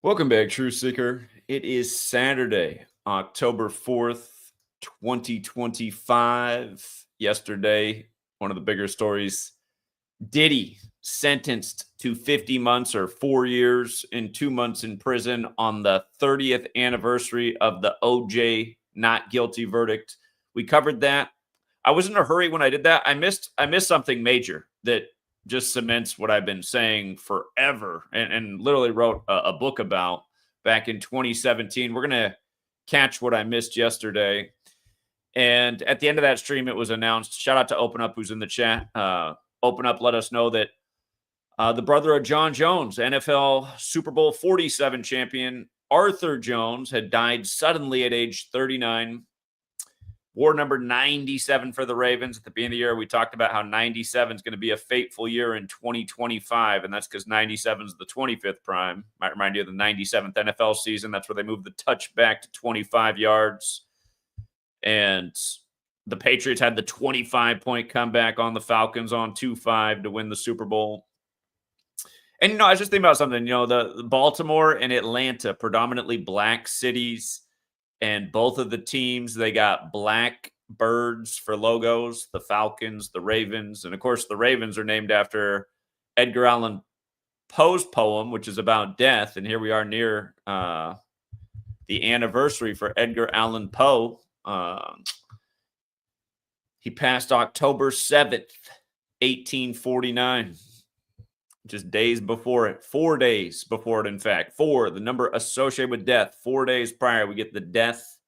Welcome back, True Seeker. It is Saturday, October 4th, 2025. Yesterday, one of the bigger stories, Diddy sentenced to 50 months or 4 years and 2 months in prison on the 30th anniversary of the OJ not guilty verdict. We covered that. I was in a hurry when I did that. I missed something major that just cements what I've been saying forever and literally wrote a book about back in 2017. We're going to catch what I missed yesterday. And at the end of that stream, it was announced. Shout out to Open Up, who's in the chat. Open Up let us know that the brother of John Jones, NFL Super Bowl 47 champion Arthur Jones, had died suddenly at age 39. War number 97 for the Ravens. At the beginning of the year, we talked about how 97 is going to be a fateful year in 2025, and that's because 97 is the 25th prime. Might remind you of the 97th NFL season. That's where they moved the touch back to 25 yards. And the Patriots had the 25-point comeback on the Falcons on 2-5 to win the Super Bowl. And, I was just thinking about something. The Baltimore and Atlanta, predominantly black cities, and both of the teams, they got black birds for logos, the Falcons, the Ravens. And, of course, the Ravens are named after Edgar Allan Poe's poem, which is about death. And here we are near the anniversary for Edgar Allan Poe. He passed October 7th, 1849. Just days before it, 4 days before it, in fact. 4, the number associated with death. 4 days prior, we get the death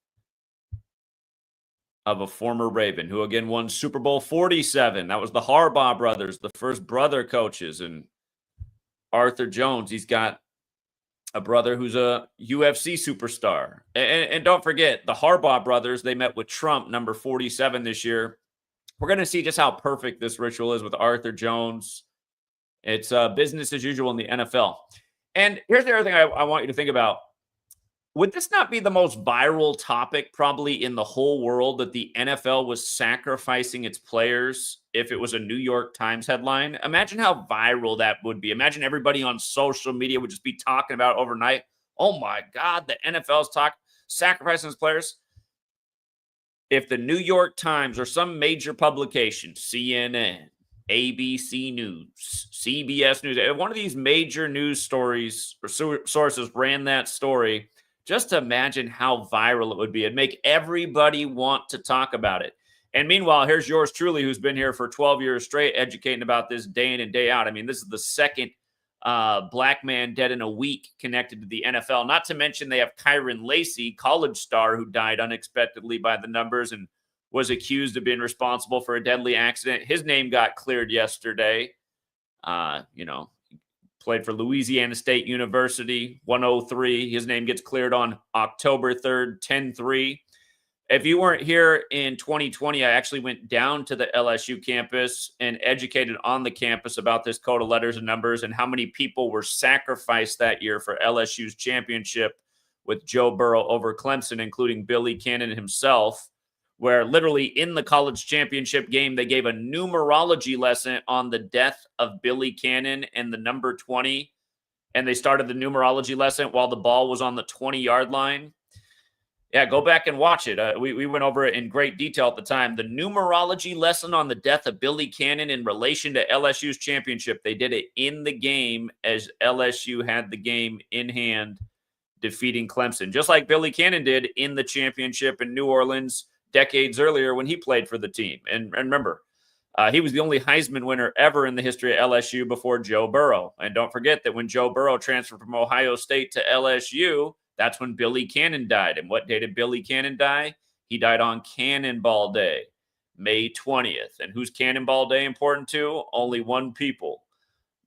of a former Raven who, again, won Super Bowl 47. That was the Harbaugh brothers, the first brother coaches. And Arthur Jones, he's got a brother who's a UFC superstar. And don't forget, the Harbaugh brothers, they met with Trump, number 47 this year. We're going to see just how perfect this ritual is with Arthur Jones. It's business as usual in the NFL. And here's the other thing I want you to think about. Would this not be the most viral topic probably in the whole world, that the NFL was sacrificing its players if it was a New York Times headline? Imagine how viral that would be. Imagine everybody on social media would just be talking about it overnight. Oh my God, the NFL's sacrificing its players. If the New York Times or some major publication, CNN, ABC News, CBS News, one of these major news stories or sources ran that story, just imagine how viral it would be. It'd make everybody want to talk about it. And meanwhile, here's yours truly, who's been here for 12 years straight, educating about this day in and day out. I mean, this is the second black man dead in a week connected to the NFL. Not to mention they have Kyren Lacy, college star, who died unexpectedly by the numbers and was accused of being responsible for a deadly accident. His name got cleared yesterday. Played for Louisiana State University, 103. His name gets cleared on October 3rd, 10-3. If you weren't here in 2020, I actually went down to the LSU campus and educated on the campus about this code of letters and numbers and how many people were sacrificed that year for LSU's championship with Joe Burrow over Clemson, including Billy Cannon himself, where literally in the college championship game, they gave a numerology lesson on the death of Billy Cannon and the number 20. And they started the numerology lesson while the ball was on the 20-yard line. Yeah, go back and watch it. We went over it in great detail at the time. The numerology lesson on the death of Billy Cannon in relation to LSU's championship. They did it in the game as LSU had the game in hand, defeating Clemson, just like Billy Cannon did in the championship in New Orleans decades earlier when he played for the team. And remember, he was the only Heisman winner ever in the history of LSU before Joe Burrow. And don't forget that when Joe Burrow transferred from Ohio State to LSU, that's when Billy Cannon died. And what day did Billy Cannon die? He died on Cannonball Day, May 20th. And who's Cannonball Day important to? Only one people,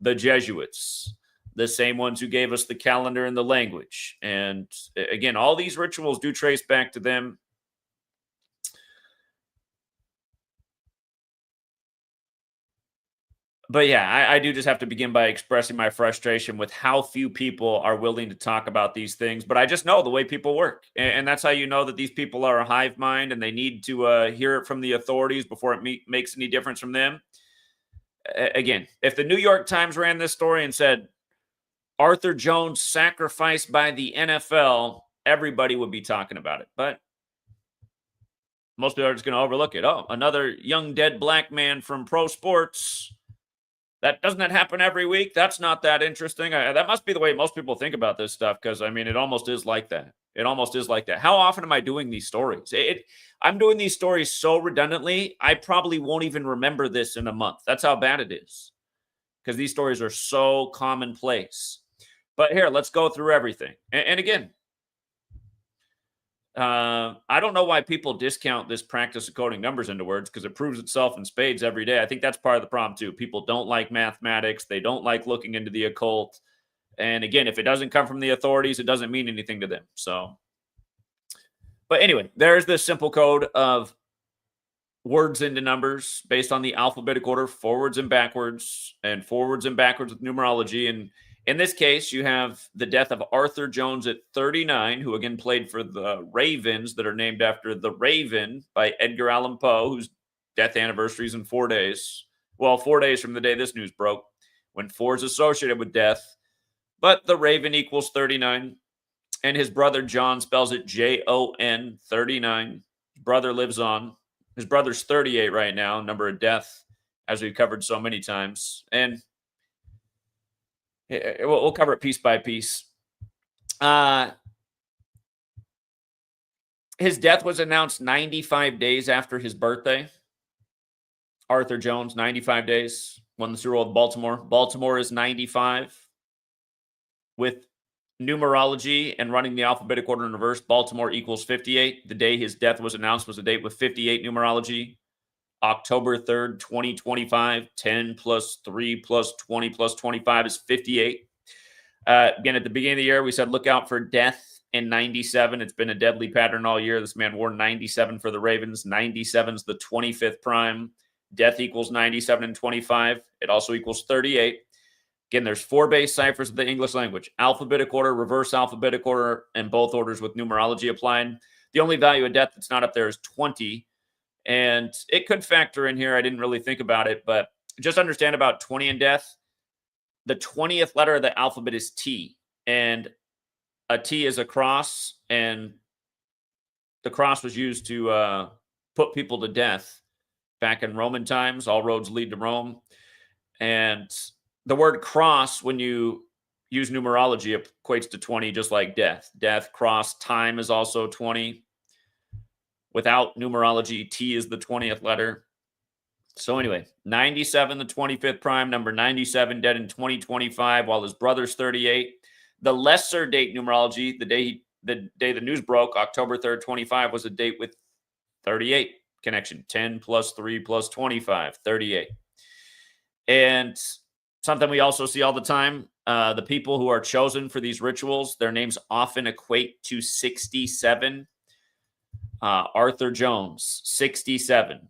the Jesuits, the same ones who gave us the calendar and the language. And again, all these rituals do trace back to them. But yeah, I do just have to begin by expressing my frustration with how few people are willing to talk about these things. But I just know the way people work. And that's how you know that these people are a hive mind and they need to hear it from the authorities before it makes any difference from them. Again, if the New York Times ran this story and said, Arthur Jones sacrificed by the NFL, everybody would be talking about it. But most people are just going to overlook it. Oh, another young dead black man from pro sports. Doesn't that happen every week? That's not that interesting. That must be the way most people think about this stuff, because, I mean, it almost is like that. It almost is like that. How often am I doing these stories? I'm doing these stories so redundantly, I probably won't even remember this in a month. That's how bad it is, because these stories are so commonplace. But here, let's go through everything. And again, I don't know why people discount this practice of coding numbers into words, because it proves itself in spades every day. I think that's part of the problem too. People don't like mathematics. They don't like looking into the occult. And again, if it doesn't come from the authorities, it doesn't mean anything to them. So, but anyway, there's this simple code of words into numbers based on the alphabetic order, forwards and backwards with numerology. And in this case, you have the death of Arthur Jones at 39, who again played for the Ravens, that are named after the Raven by Edgar Allan Poe, whose death anniversary is in 4 days. Well, 4 days from the day this news broke, when 4 is associated with death. But the Raven equals 39. And his brother John spells it Jon, 39. His brother lives on. His brother's 38 right now, number of death, as we've covered so many times. And we'll cover it piece by piece. His death was announced 95 days after his birthday. Arthur Jones, 95 days, won the Super Bowl with Baltimore. Baltimore is 95. With numerology and running the alphabetic order in reverse, Baltimore equals 58. The day his death was announced was a date with 58 numerology. October 3rd, 2025, 10 plus 3 plus 20 plus 25 is 58. Again, at the beginning of the year, we said, look out for death in 97. It's been a deadly pattern all year. This man wore 97 for the Ravens. 97 is the 25th prime. Death equals 97 and 25. It also equals 38. Again, there's 4 base ciphers of the English language: alphabetic order, reverse alphabetic order, and both orders with numerology applied. The only value of death that's not up there is 20. And it could factor in here. I didn't really think about it, but just understand about 20 in death. The 20th letter of the alphabet is T, and a T is a cross, and the cross was used to put people to death back in Roman times. All roads lead to Rome. And the word cross, when you use numerology, equates to 20, just like death. Death, cross, time is also 20. Without numerology, T is the 20th letter. So anyway, 97, the 25th prime, number 97, dead in 2025, while his brother's 38. The lesser date numerology, the day the news broke, October 3rd, 25, was a date with 38 connection. 10 plus 3 plus 25, 38. And something we also see all the time, the people who are chosen for these rituals, their names often equate to 67. Arthur Jones, 67.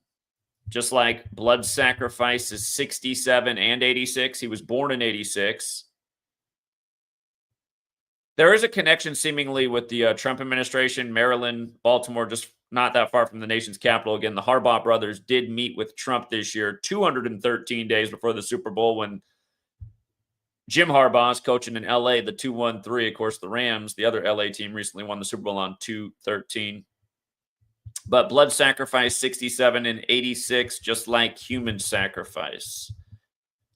Just like blood sacrifice is 67 and 86. He was born in 86. There is a connection seemingly with the Trump administration, Maryland, Baltimore, just not that far from the nation's capital. Again, the Harbaugh brothers did meet with Trump this year, 213 days before the Super Bowl, when Jim Harbaugh is coaching in LA, the 2-1-3. Of course, the Rams, the other LA team, recently won the Super Bowl on 2-13. But blood sacrifice 67 and 86, just like human sacrifice.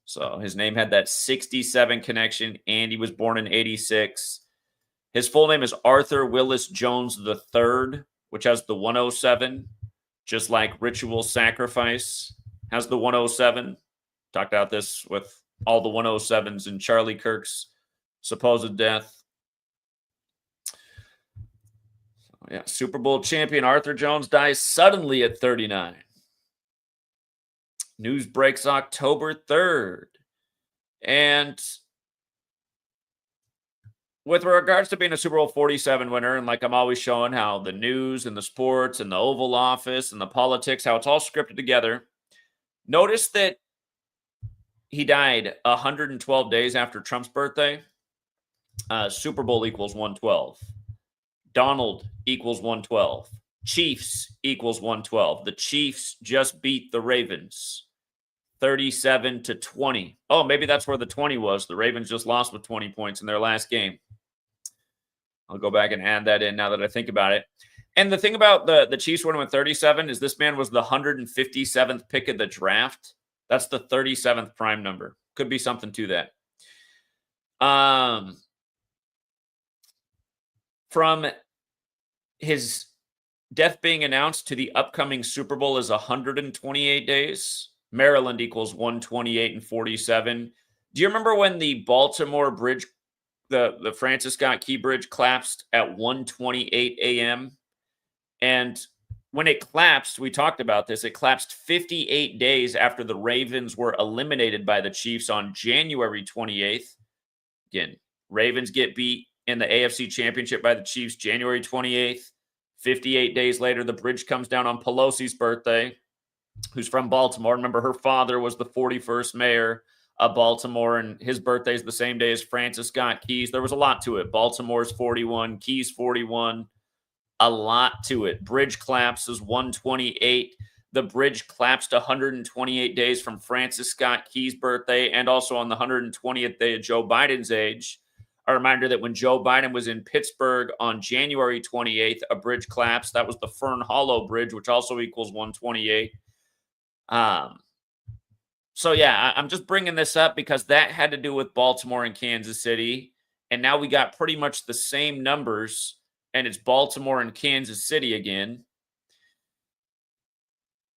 So his name had that 67 connection, and he was born in 86. His full name is Arthur Willis Jones III, which has the 107, just like ritual sacrifice has the 107. Talked about this with all the 107s in Charlie Kirk's supposed death. Yeah, Super Bowl champion Arthur Jones dies suddenly at 39. News breaks October 3rd. And with regards to being a Super Bowl 47 winner, and like I'm always showing how the news and the sports and the Oval Office and the politics, how it's all scripted together, notice that he died 112 days after Trump's birthday. Super Bowl equals 112. Donald equals 112. Chiefs equals 112. The Chiefs just beat the Ravens 37-20. Oh, maybe that's where the 20 was. The Ravens just lost with 20 points in their last game. I'll go back and add that in now that I think about it. And the thing about the Chiefs winning with 37 is this man was the 157th pick of the draft. That's the 37th prime number. Could be something to that. From his death being announced to the upcoming Super Bowl is 128 days. Maryland equals 128 and 47. Do you remember when the Baltimore bridge, the Francis Scott Key Bridge collapsed at 1:28 a.m.? And when it collapsed, we talked about this, it collapsed 58 days after the Ravens were eliminated by the Chiefs on January 28th. Again, Ravens get beat in the AFC Championship by the Chiefs January 28th. 58 days later, the bridge comes down on Pelosi's birthday, who's from Baltimore. Remember, her father was the 41st mayor of Baltimore, and his birthday is the same day as Francis Scott Key's. There was a lot to it. Baltimore's 41, Key's 41. A lot to it. Bridge collapses 128. The bridge collapsed 128 days from Francis Scott Key's birthday and also on the 120th day of Joe Biden's age. A reminder that when Joe Biden was in Pittsburgh on January 28th, a bridge collapsed. That was the Fern Hollow Bridge, which also equals 128. So, yeah, I'm just bringing this up because that had to do with Baltimore and Kansas City. And now we got pretty much the same numbers, and it's Baltimore and Kansas City again.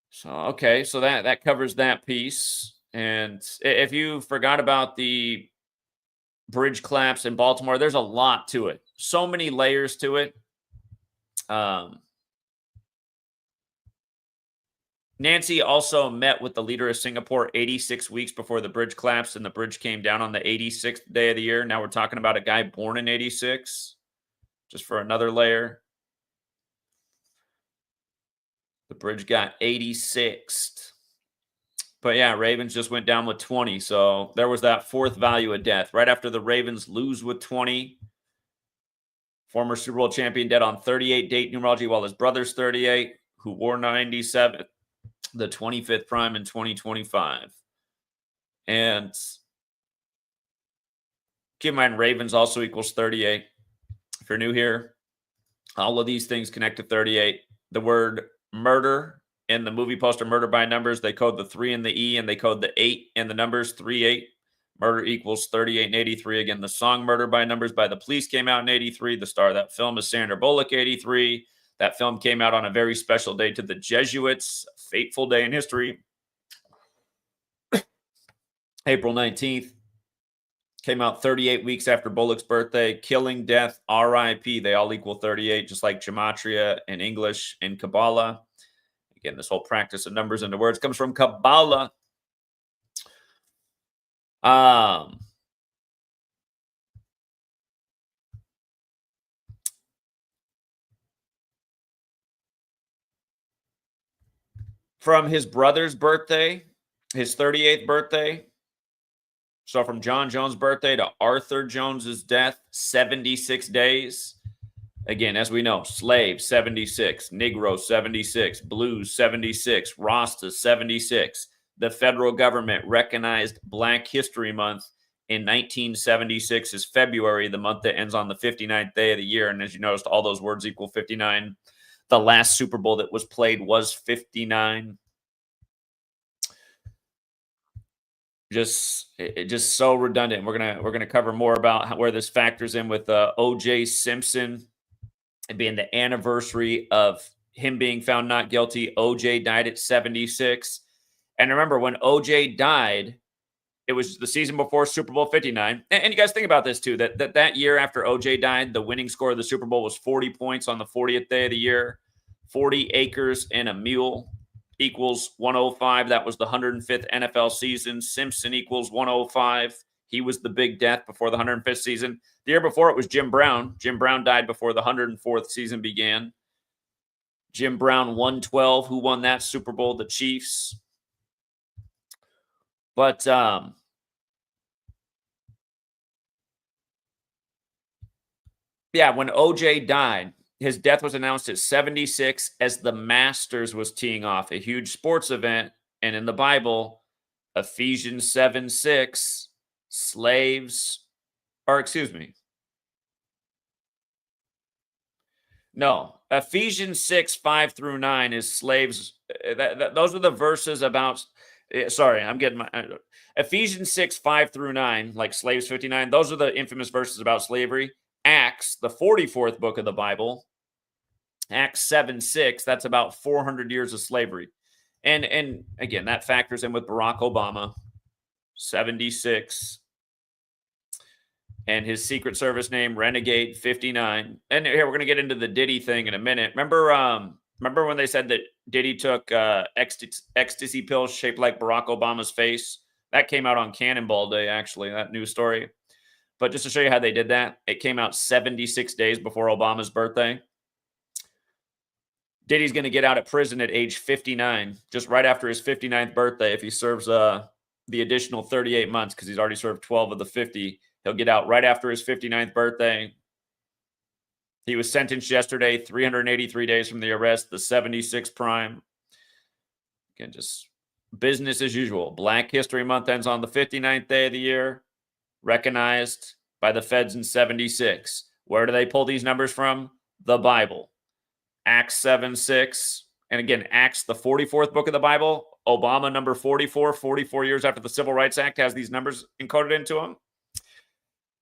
So, okay, so that covers that piece. And if you forgot about the bridge collapse in Baltimore, there's a lot to it. So many layers to it. Nancy also met with the leader of Singapore 86 weeks before the bridge collapsed, and the bridge came down on the 86th day of the year. Now we're talking about a guy born in 86, just for another layer. The bridge got 86th. But yeah, Ravens just went down with 20. So there was that fourth value of death. Right after the Ravens lose with 20, former Super Bowl champion dead on 38 date numerology, while his brother's 38, who wore 97, the 25th prime in 2025. And keep in mind, Ravens also equals 38. If you're new here, all of these things connect to 38. The word murder in the movie poster Murder by Numbers, they code the 3 and the E, and they code the 8 and the numbers 38. Murder equals 38 and 83. Again, the song Murder by Numbers by the Police came out in 83. The star of that film is Sandra Bullock, 83. That film came out on a very special day to the Jesuits, a fateful day in history. April 19th. Came out 38 weeks after Bullock's birthday. Killing, death, RIP. They all equal 38, just like Gematria and English and Kabbalah. Again, this whole practice of numbers into words comes from Kabbalah. From his brother's birthday, his 38th birthday. So from John Jones' birthday to Arthur Jones's death, 76 days. Again, as we know, slave, 76, Negro, 76, blues, 76, Rasta, 76. The federal government recognized Black History Month in 1976 as February, the month that ends on the 59th day of the year. And as you noticed, all those words equal 59. The last Super Bowl that was played was 59. Just so redundant. We're gonna cover more about where this factors in with O.J. Simpson. It being the anniversary of him being found not guilty. O.J. died at 76. And remember, when O.J. died, it was the season before Super Bowl 59. And you guys think about this, too, that year after O.J. died, the winning score of the Super Bowl was 40 points on the 40th day of the year. 40 acres and a mule equals 105. That was the 105th NFL season. Simpson equals 105. He was the big death before the 105th season. The year before it was Jim Brown. Jim Brown died before the 104th season began. Jim Brown 112. Who won that Super Bowl? The Chiefs. But yeah, when OJ died, his death was announced at 76 as the Masters was teeing off, a huge sports event. And in the Bible, Ephesians 7:6, slaves, or excuse me. No, Ephesians 6:5-9 is slaves. Those are the verses about. Sorry, I'm getting my Ephesians 6:5-9, like slaves 59. Those are the infamous verses about slavery. Acts, the 44th book of the Bible, Acts 7:6. That's about 400 years of slavery, and again that factors in with Barack Obama, 76. And his Secret Service name, Renegade 59. And here we're going to get into the Diddy thing in a minute. Remember when they said that Diddy took ecstasy pills shaped like Barack Obama's face? That came out on Cannonball Day, actually, that news story. But just to show you how they did that, it came out 76 days before Obama's birthday. Diddy's going to get out of prison at age 59, just right after his 59th birthday, if he serves the additional 38 months, because he's already served 12 of the 50. He'll get out right after his 59th birthday. He was sentenced yesterday, 383 days from the arrest, the 76 prime. Again, just business as usual. Black History Month ends on the 59th day of the year, recognized by the feds in 76. Where do they pull these numbers from? The Bible. Acts 7:6. And again, Acts, the 44th book of the Bible. Obama, number 44, 44 years after the Civil Rights Act, has these numbers encoded into him.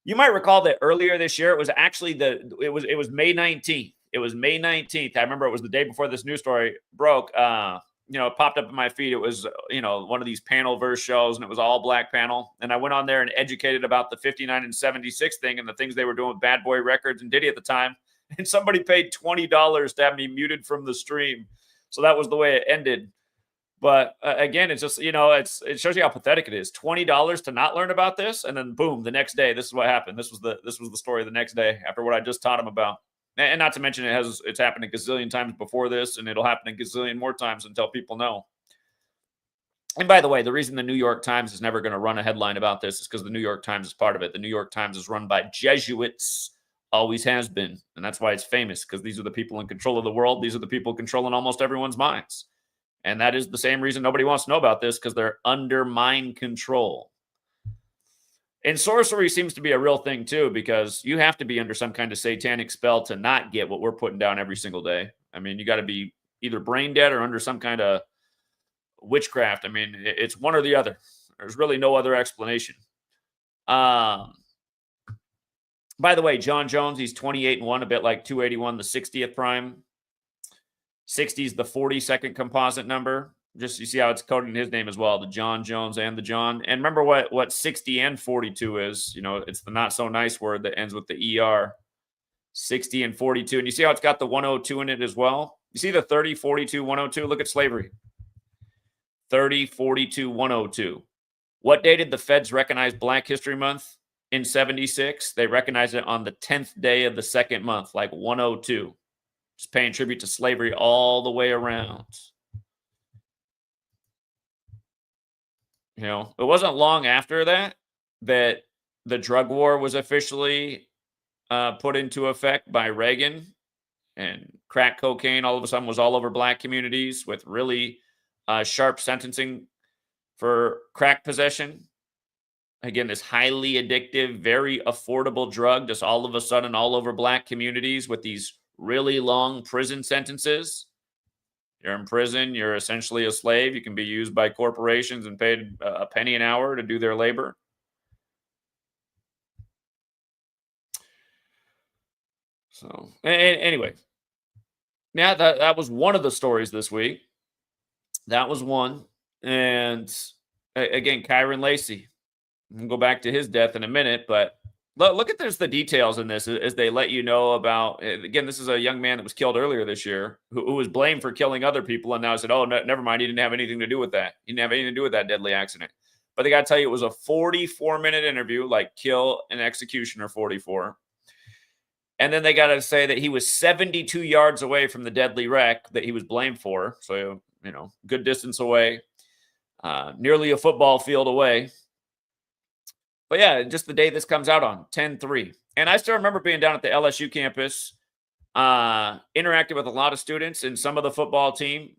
You might recall that earlier this year, it was actually it was May 19th. It was May 19th. I remember it was the day before this news story broke. It popped up in my feed. It was, one of these panel verse shows, and it was all black panel. And I went on there and educated about the 59 and 76 thing and the things they were doing with Bad Boy Records and Diddy at the time. And somebody paid $20 to have me muted from the stream. So that was the way it ended. But again, it's just, it shows you how pathetic it is. $20 to not learn about this. And then boom, the next day, this is what happened. This was the story the next day after what I just taught him about. And not to mention it's happened a gazillion times before this, and it'll happen a gazillion more times until people know. And by the way, the reason the New York Times is never going to run a headline about this is because the New York Times is part of it. The New York Times is run by Jesuits, always has been. And that's why it's famous, because these are the people in control of the world. These are the people controlling almost everyone's minds. And that is the same reason nobody wants to know about this, because they're under mind control. And sorcery seems to be a real thing, too, because you have to be under some kind of satanic spell to not get what we're putting down every single day. I mean, you got to be either brain dead or under some kind of witchcraft. I mean, it's one or the other. There's really no other explanation. By the way, John Jones, he's 28-1, a bit like 281, the 60th prime. 60 is the 42nd composite number. Just you see how it's coded in his name as well, the John Jones and the John. And remember what 60 and 42 is. It's the not so nice word that ends with the ER. 60 and 42. And you see how it's got the 102 in it as well? You see the 30, 42, 102? Look at slavery. 30, 42, 102. What day did the feds recognize Black History Month in 76? They recognized it on the 10th day of the second month, like 102. Just paying tribute to slavery all the way around. It wasn't long after that the drug war was officially put into effect by Reagan, and crack cocaine all of a sudden was all over black communities with really sharp sentencing for crack possession. Again, this highly addictive, very affordable drug, just all of a sudden all over black communities with these really long prison sentences. You're in prison, you're essentially a slave. You can be used by corporations and paid a penny an hour to do their labor. So, anyway, yeah, that was one of the stories this week. That was one. And again, Kyren Lacy. We'll go back to his death in a minute, but look at the details in this as they let you know about, again, this is a young man that was killed earlier this year who was blamed for killing other people. And now said, oh, no, never mind. He didn't have anything to do with that. He didn't have anything to do with that deadly accident. But they got to tell you, it was a 44-minute interview, like kill an executioner 44. And then they got to say that he was 72 yards away from the deadly wreck that he was blamed for. So, good distance away, nearly a football field away. But yeah, just the day this comes out on, 10/3. And I still remember being down at the LSU campus, interacting with a lot of students and some of the football team.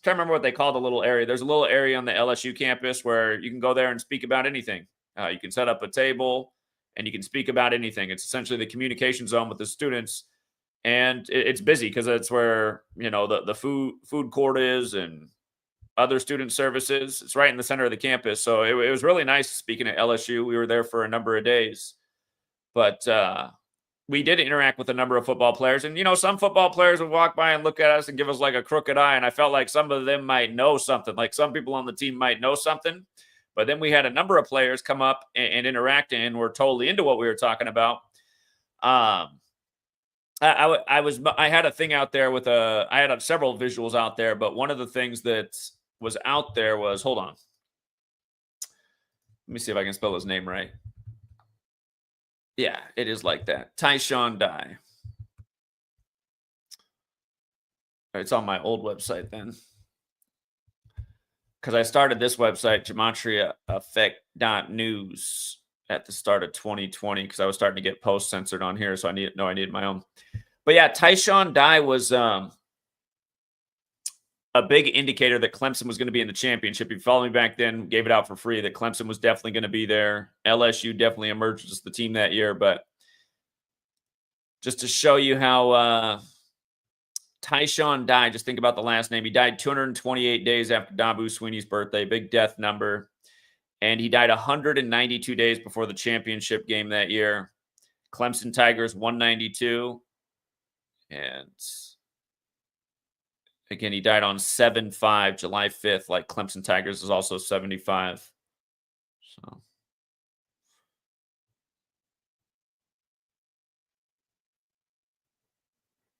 trying to remember what they call the little area. There's a little area on the LSU campus where you can go there and speak about anything. You can set up a table and you can speak about anything. It's essentially the communication zone with the students, and it's busy because it's where the food court is and other student services. It's right in the center of the campus, so it was really nice speaking at LSU. We were there for a number of days, but we did interact with a number of football players, and some football players would walk by and look at us and give us like a crooked eye, and I felt like some of them might know something, like some people on the team might know something. But then we had a number of players come up and interact and were totally into what we were talking about. I had a thing out there I had several visuals out there, but one of the things that was out there was, hold on, let me see if I can spell his name right. Yeah, it is like that. Tyshawn Dye. It's on my old website then, because I started this website, GematriaEffectNews, at the start of 2020, because I was starting to get post censored on here, so I needed my own. But yeah, Tyshawn Dye was a big indicator that Clemson was going to be in the championship. If you followed me back then, gave it out for free that Clemson was definitely going to be there. LSU definitely emerged as the team that year. But just to show you how Tyshawn Dye, just think about the last name. He died 228 days after Dabu Sweeney's birthday, big death number. And he died 192 days before the championship game that year. Clemson Tigers 192. And again, he died on 7/5, July 5th, like Clemson Tigers is also 75. So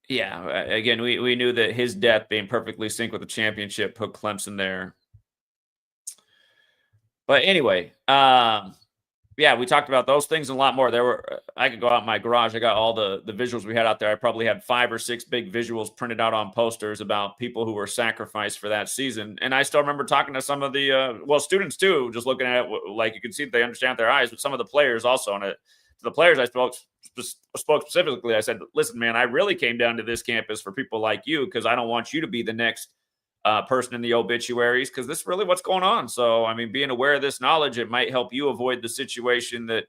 yeah, again, we knew that his death being perfectly synced with the championship put Clemson there. But anyway, yeah, we talked about those things and a lot more. I could go out in my garage. I got all the visuals we had out there. I probably had 5 or 6 big visuals printed out on posters about people who were sacrificed for that season. And I still remember talking to some of the students too, just looking at it, like you can see that they understand their eyes, but some of the players also. And to the players I spoke specifically, I said, listen, man, I really came down to this campus for people like you, because I don't want you to be the next person in the obituaries, because this is really what's going on. So, I mean, being aware of this knowledge, it might help you avoid the situation that,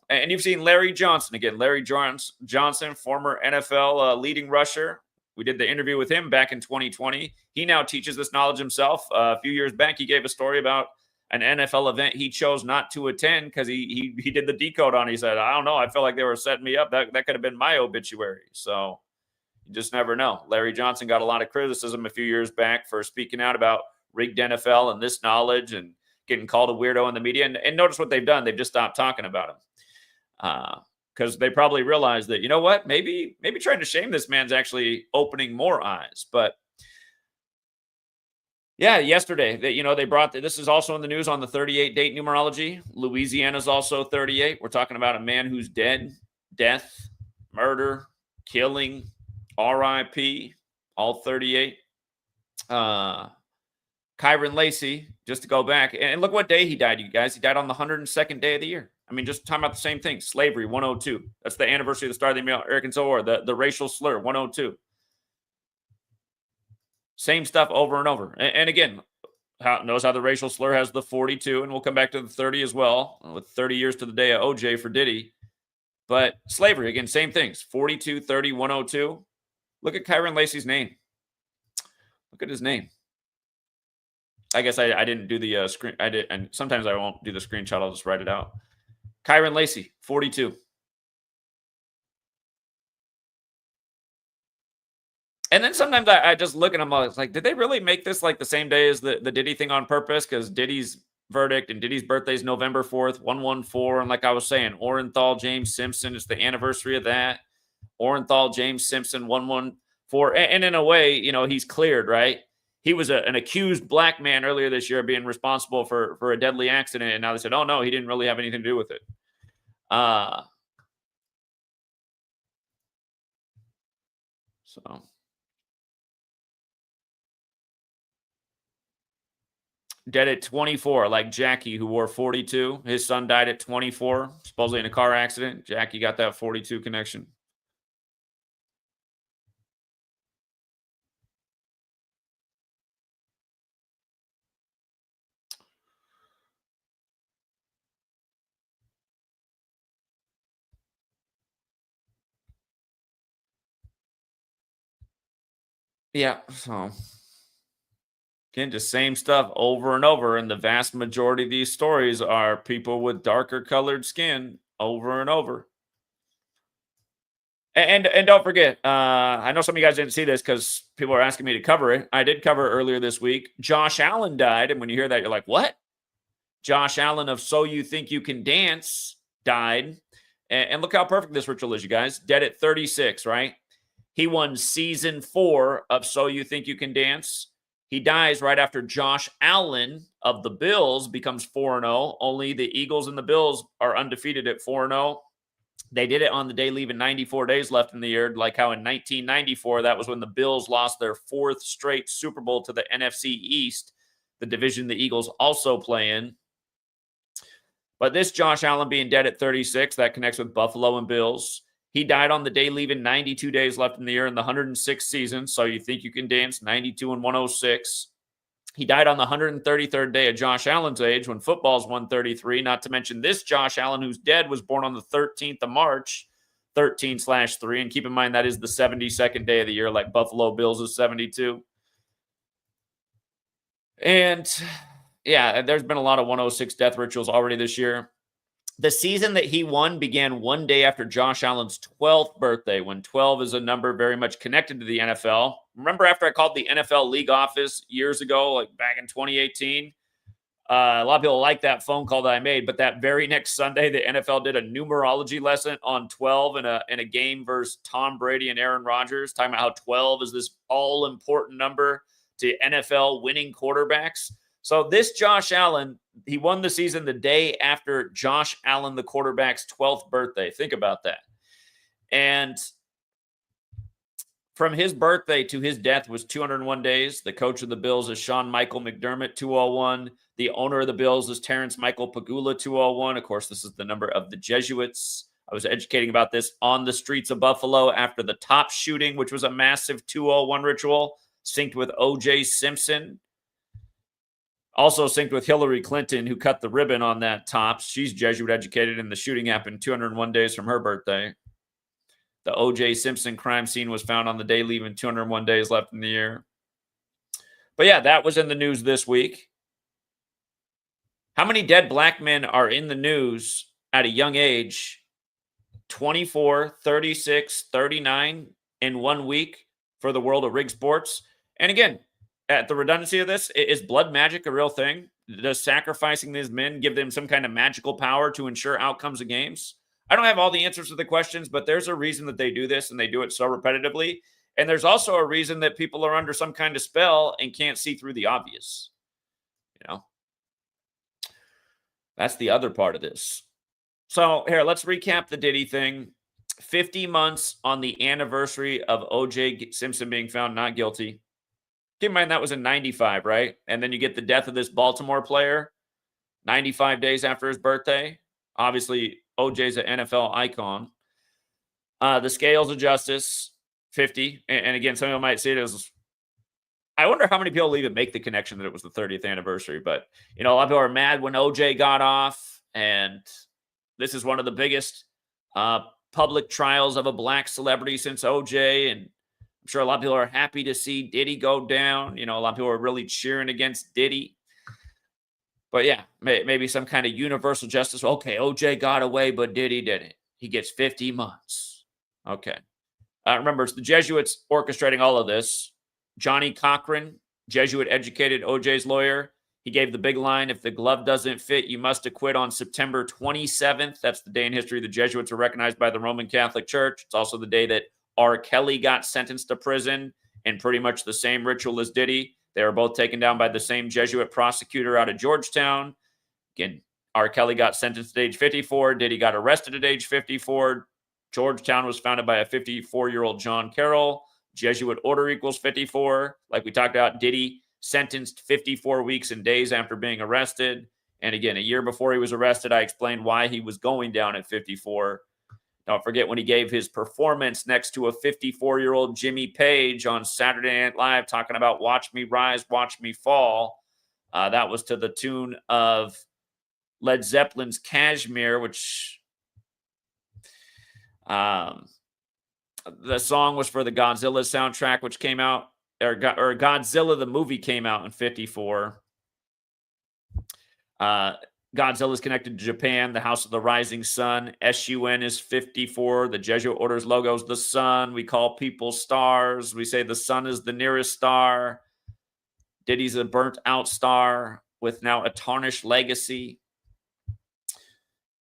and you've seen Larry Johnson again. Larry Johnson, former NFL leading rusher. We did the interview with him back in 2020. He now teaches this knowledge himself. A few years back, he gave a story about an NFL event he chose not to attend because he did the decode on. He said, I don't know, I felt like they were setting me up. That could have been my obituary. So you just never know. Larry Johnson got a lot of criticism a few years back for speaking out about rigged NFL and this knowledge and getting called a weirdo in the media. And notice what they've done. They've just stopped talking about him. Because they probably realized that, you know what, maybe trying to shame this man's actually opening more eyes. But yeah, yesterday, they brought this is also in the news on the 38 date numerology. Louisiana's also 38. We're talking about a man who's dead, death, murder, killing, RIP, all 38. Kyren Lacy, just to go back, and look what day he died, you guys. He died on the 102nd day of the year. I mean, just talking about the same thing. Slavery, 102. That's the anniversary of the start of the American Civil War. The racial slur, 102. Same stuff over and over. And again, notice how the racial slur has the 42, and we'll come back to the 30 as well, with 30 years to the day of OJ for Diddy. But slavery, again, same things. 42, 30, 102. Look at Kyren Lacy's name. Look at his name. I guess I didn't do the screen. I did, and sometimes I won't do the screenshot. I'll just write it out. Kyren Lacy, 42. And then sometimes I just look at them, I was like, did they really make this like the same day as the Diddy thing on purpose? Because Diddy's verdict and Diddy's birthday is November 4th, 114. And like I was saying, Orenthal James Simpson, it's the anniversary of that. Orenthal James Simpson, 114. And in a way, he's cleared, right? He was an accused black man earlier this year being responsible for a deadly accident. And now they said, oh, no, he didn't really have anything to do with it. So dead at 24, like Jackie, who wore 42. His son died at 24, supposedly in a car accident. Jackie got that 42 connection. Yeah. So again, just same stuff over and over. And the vast majority of these stories are people with darker colored skin over and over. And don't forget, I know some of you guys didn't see this because people are asking me to cover it. I did cover it earlier this week. Josh Allen died, and when you hear that, you're like, "What?" Josh Allen of "So You Think You Can Dance" died, and look how perfect this ritual is, you guys. Dead at 36, right? He won season 4 of "So You Think You Can Dance." He dies right after Josh Allen of the Bills becomes 4-0. Only the Eagles and the Bills are undefeated at 4-0. They did it on the day leaving 94 days left in the year, like how in 1994, that was when the Bills lost their 4th straight Super Bowl to the NFC East, the division the Eagles also play in. But this Josh Allen being dead at 36, that connects with Buffalo and Bills. He died on the day leaving 92 days left in the year in the 106th season. So you think you can dance 92 and 106. He died on the 133rd day of Josh Allen's age when football's 133. Not to mention this Josh Allen, who's dead, was born on the 13th of March, 13/3. And keep in mind, that is the 72nd day of the year, like Buffalo Bills is 72. And yeah, there's been a lot of 106 death rituals already this year. The season that he won began one day after Josh Allen's 12th birthday, when 12 is a number very much connected to the NFL. Remember after I called the NFL league office years ago, like back in 2018? A lot of people like that phone call that I made, but that very next Sunday, the NFL did a numerology lesson on 12 in a game versus Tom Brady and Aaron Rodgers, talking about how 12 is this all-important number to NFL winning quarterbacks. So this Josh Allen, he won the season the day after Josh Allen, the quarterback's 12th birthday. Think about that. And from his birthday to his death was 201 days. The coach of the Bills is Sean Michael McDermott, 201. The owner of the Bills is Terrence Michael Pagula, 201. Of course, this is the number of the Jesuits. I was educating about this on the streets of Buffalo after the top shooting, which was a massive 201 ritual, synced with O.J. Simpson. Also synced with Hillary Clinton, who cut the ribbon on that tops. She's Jesuit educated, and the shooting happened 201 days from her birthday. The O.J. Simpson crime scene was found on the day leaving 201 days left in the year. But yeah, that was in the news this week. How many dead black men are in the news at a young age? 24, 36, 39 in 1 week for the world of rig sports. And again, at the redundancy of this, is blood magic a real thing? Does sacrificing these men give them some kind of magical power to ensure outcomes of games? I don't have all the answers to the questions, but there's a reason that they do this, and they do it so repetitively. And there's also a reason that people are under some kind of spell and can't see through the obvious. You know, that's the other part of this. So here, let's recap the Diddy thing. 50 months on the anniversary of O.J. Simpson being found not guilty. Keep in mind that was in 95, right? And then you get the death of this Baltimore player 95 days after his birthday. Obviously, OJ's an NFL icon. The scales of justice, 50. And again, some people might see it as, I wonder how many people even make the connection that it was the 30th anniversary. But, you know, a lot of people are mad when OJ got off. And this is one of the biggest public trials of a black celebrity since OJ. And I'm sure a lot of people are happy to see Diddy go down. You know, a lot of people are really cheering against Diddy. But yeah, maybe some kind of universal justice. Okay, OJ got away, but Diddy didn't. He gets 50 months. Okay. Remember, it's the Jesuits orchestrating all of this. Johnny Cochran, Jesuit-educated OJ's lawyer, he gave the big line, if the glove doesn't fit, you must acquit on September 27th. That's the day in history the Jesuits were recognized by the Roman Catholic Church. It's also the day that R. Kelly got sentenced to prison in pretty much the same ritual as Diddy. They were both taken down by the same Jesuit prosecutor out of Georgetown. Again, R. Kelly got sentenced at age 54. Diddy got arrested at age 54. Georgetown was founded by a 54-year-old John Carroll. Jesuit order equals 54. Like we talked about, Diddy sentenced 54 weeks and days after being arrested. And again, a year before he was arrested, I explained why he was going down at 54. Don't forget when he gave his performance next to a 54-year-old Jimmy Page on Saturday Night Live talking about watch me rise, watch me fall. That was to the tune of Led Zeppelin's Kashmir, which the song was for the Godzilla soundtrack, which came out Godzilla the movie came out in 54. Godzilla is connected to Japan, the House of the Rising Sun. SUN is 54. The Jesuit Order's logo is the sun. We call people stars. We say the sun is the nearest star. Diddy's a burnt out star with now a tarnished legacy.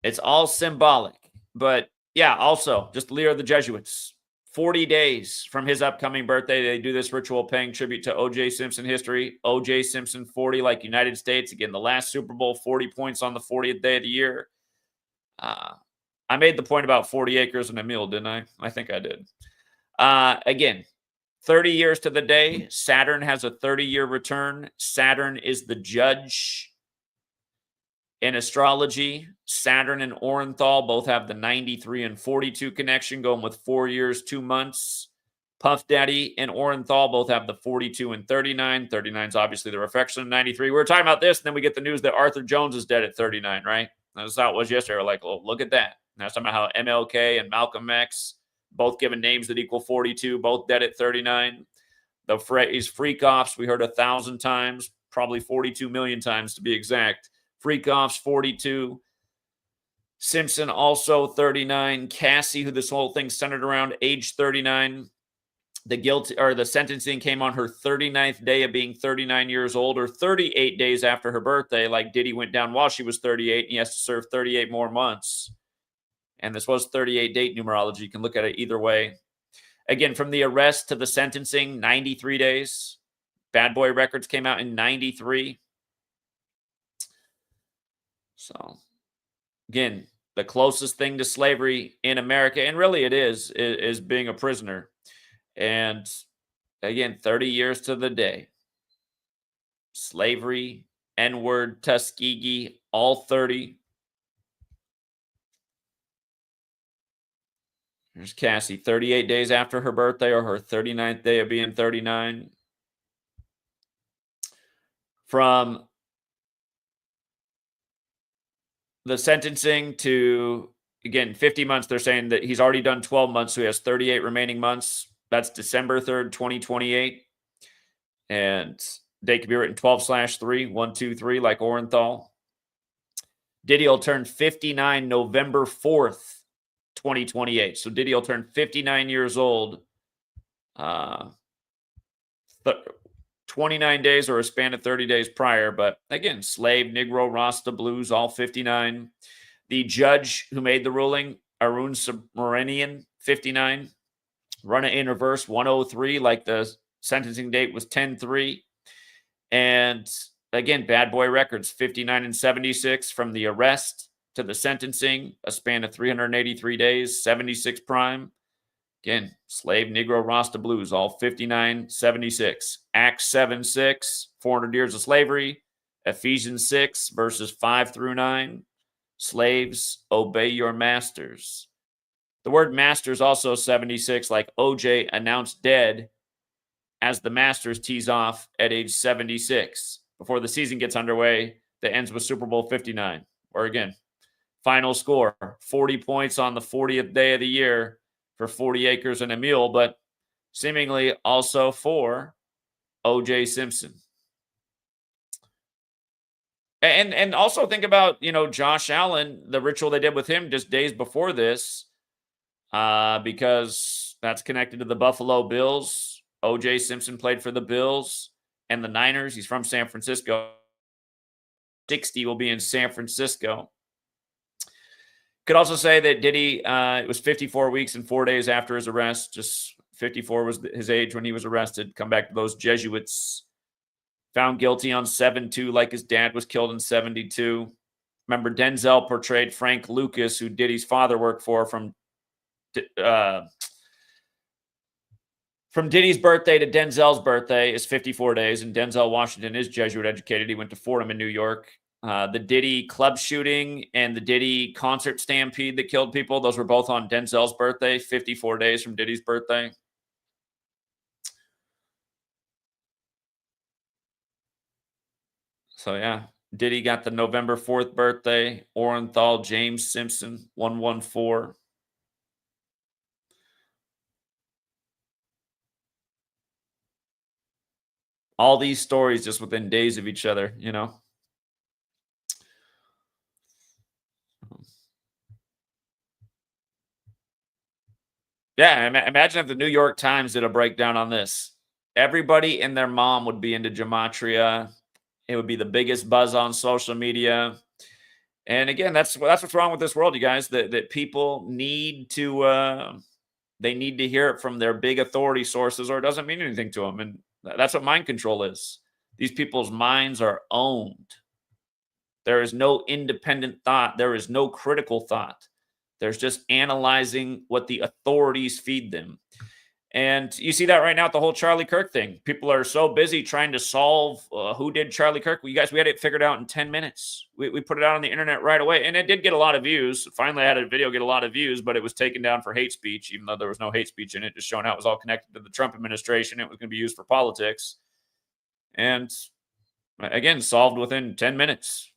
It's all symbolic. But yeah, also, just Leader of the Jesuits. 40 days from his upcoming birthday, they do this ritual paying tribute to O.J. Simpson history. O.J. Simpson, 40, like United States. Again, the last Super Bowl, 40 points on the 40th day of the year. I made the point about 40 acres and a mule, didn't I? I think I did. Again, 30 years to the day. Saturn has a 30-year return. Saturn is the judge in astrology. Saturn and Orenthal both have the 93 and 42 connection, going with 4 years, 2 months. Puff Daddy and Orenthal both have the 42 and 39. 39 is obviously the reflection of 93. We were talking about this, and then we get the news that Arthur Jones is dead at 39, right? That's how it was yesterday. We're like, oh, look at that. And that's talking about how MLK and Malcolm X, both given names that equal 42, both dead at 39. The phrase freak offs, we heard 1,000 times, probably 42 million times to be exact. Freak offs, 42. Simpson also 39. Cassie, who this whole thing centered around, age 39. The sentencing came on her 39th day of being 39 years old, or 38 days after her birthday. Like Diddy went down while she was 38, and he has to serve 38 more months. And this was 38 date numerology. You can look at it either way. Again, from the arrest to the sentencing, 93 days. Bad Boy Records came out in 93. So, again, the closest thing to slavery in America, and really it is being a prisoner. And again, 30 years to the day. Slavery, N-word, Tuskegee, all 30. Here's Cassie, 38 days after her birthday, or her 39th day of being 39. From the sentencing to, again, 50 months, they're saying that he's already done 12 months, so he has 38 remaining months. That's December 3rd, 2028. And date could be written 12/3, 1, 2, 3, like Orenthal. Diddy will turn 59 November 4th, 2028. So Diddy will turn 59 years old. 29 days or a span of 30 days prior. But again, slave, Negro, Rasta, Blues, all 59. The judge who made the ruling, Arun Subramanian, 59. Run it in reverse, 103, like the sentencing date was 10/3. And again, Bad Boy Records, 59 and 76 from the arrest to the sentencing, a span of 383 days, 76 prime. Again, slave, Negro, Rasta, Blues, all 59, 76. Acts 7:6, 400 years of slavery. Ephesians 6, verses 5 through 9. Slaves, obey your masters. The word master is also 76, like OJ announced dead as the Masters tees off at age 76 before the season gets underway that ends with Super Bowl 59. Or again, final score, 40 points on the 40th day of the year for 40 acres and a mule, but seemingly also for O.J. Simpson. And also think about, Josh Allen, the ritual they did with him just days before this, because that's connected to the Buffalo Bills. O.J. Simpson played for the Bills and the Niners. He's from San Francisco. 60 will be in San Francisco. Could also say that Diddy, it was 54 weeks and 4 days after his arrest. Just 54 was his age when he was arrested. Come back to those Jesuits. Found guilty on 7/2, like his dad was killed in 72. Remember, Denzel portrayed Frank Lucas, who Diddy's father worked for, from Diddy's birthday to Denzel's birthday is 54 days, and Denzel Washington is Jesuit educated. He went to Fordham in New York. The Diddy club shooting and the Diddy concert stampede that killed people, those were both on Denzel's birthday, 54 days from Diddy's birthday. So, yeah, Diddy got the November 4th birthday. Orenthal, James Simpson, 114. All these stories just within days of each other, you know? Yeah, imagine if the New York Times did a breakdown on this. Everybody and their mom would be into Gematria. It would be the biggest buzz on social media. And again, that's what's wrong with this world, you guys. That people need to they need to hear it from their big authority sources, or it doesn't mean anything to them. And that's what mind control is. These people's minds are owned. There is no independent thought. There is no critical thought. There's just analyzing what the authorities feed them. And you see that right now with the whole Charlie Kirk thing. People are so busy trying to solve who did Charlie Kirk. Well, you guys, we had it figured out in 10 minutes. We put it out on the internet right away. And it did get a lot of views. Finally, I had a video get a lot of views, but it was taken down for hate speech, even though there was no hate speech in it, just showing how it was all connected to the Trump administration. It was going to be used for politics. And again, solved within 10 minutes.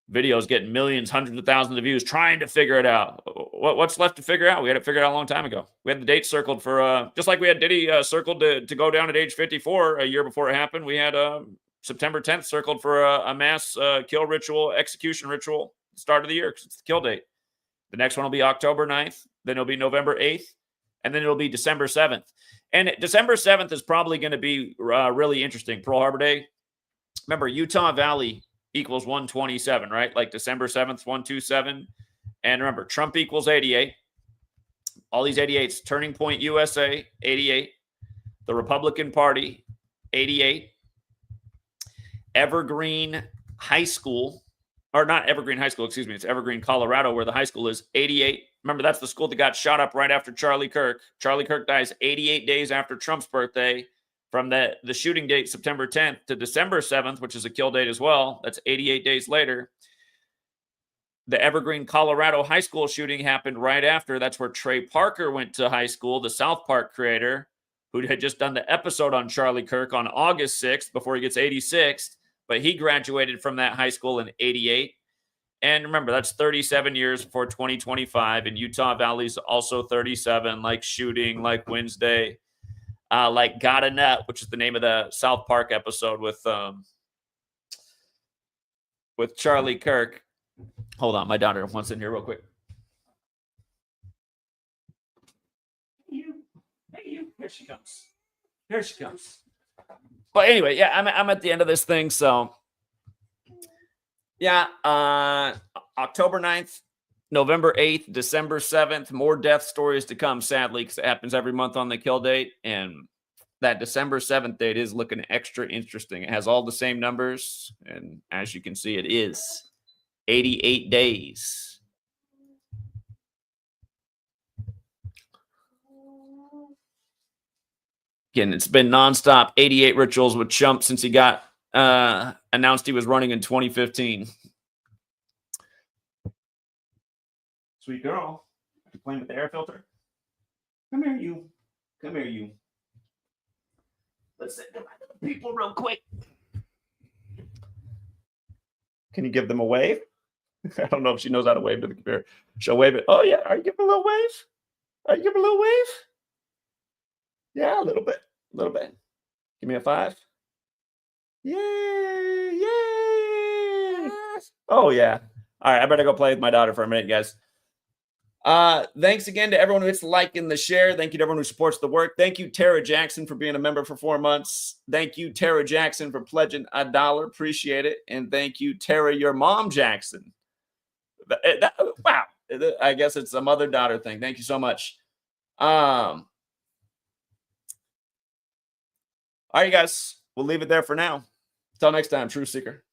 Videos getting millions, hundreds of thousands of views, trying to figure it out. What's left to figure out? We had it figured out a long time ago. We had the date circled for, just like we had Diddy circled to go down at age 54 a year before it happened. We had September 10th circled for a mass kill ritual, execution ritual, start of the year, because it's the kill date. The next one will be October 9th. Then it'll be November 8th. And then it'll be December 7th. And December 7th is probably going to be really interesting. Pearl Harbor Day. Remember, Utah Valley equals 127, right? Like December 7th, 127. And remember, Trump equals 88. All these 88s. Turning Point USA, 88. The Republican Party, 88. Evergreen High School, or not Evergreen High School, excuse me. It's Evergreen, Colorado, where the high school is, 88. Remember, that's the school that got shot up right after Charlie Kirk. Charlie Kirk dies 88 days after Trump's birthday. From the shooting date, September 10th, to December 7th, which is a kill date as well. That's 88 days later. The Evergreen, Colorado high school shooting happened right after. That's where Trey Parker went to high school, the South Park creator, who had just done the episode on Charlie Kirk on August 6th before he gets 86th. But he graduated from that high school in 88. And remember, that's 37 years before 2025. And Utah Valley's also 37, like shooting, like Wednesday. Like Got a Nut, which is the name of the South Park episode with Charlie Kirk. Hold on, my daughter wants in here real quick. Hey you, here she comes. Here she comes. But anyway, yeah, I'm at the end of this thing, so yeah, October 9th. November 8th, December 7th, more death stories to come, sadly, because it happens every month on the kill date. And that December 7th date is looking extra interesting. It has all the same numbers. And as you can see, it is 88 days. Again, it's been nonstop 88 rituals with Trump since he got announced he was running in 2015. Sweet girl. You playing with the air filter? Come here, you. Come here, you. Let's sit to my people real quick. Can you give them a wave? I don't know if she knows how to wave to the computer. She'll wave it. Oh, yeah. Are you giving a little wave? Are you giving a little wave? Yeah, a little bit. A little bit. Give me a 5. Yay! Yay! Oh, yeah. All right. I better go play with my daughter for a minute, guys. Thanks again to everyone who hits the like and the share. Thank you to everyone who supports the work. Thank you, Tara Jackson, for being a member for 4 months. Thank you, Tara Jackson, for pledging $1. Appreciate it. And thank you, Tara, your mom, Jackson. Wow. I guess it's a mother-daughter thing. Thank you so much. All right, you guys. We'll leave it there for now. Until next time, Truth Seeker.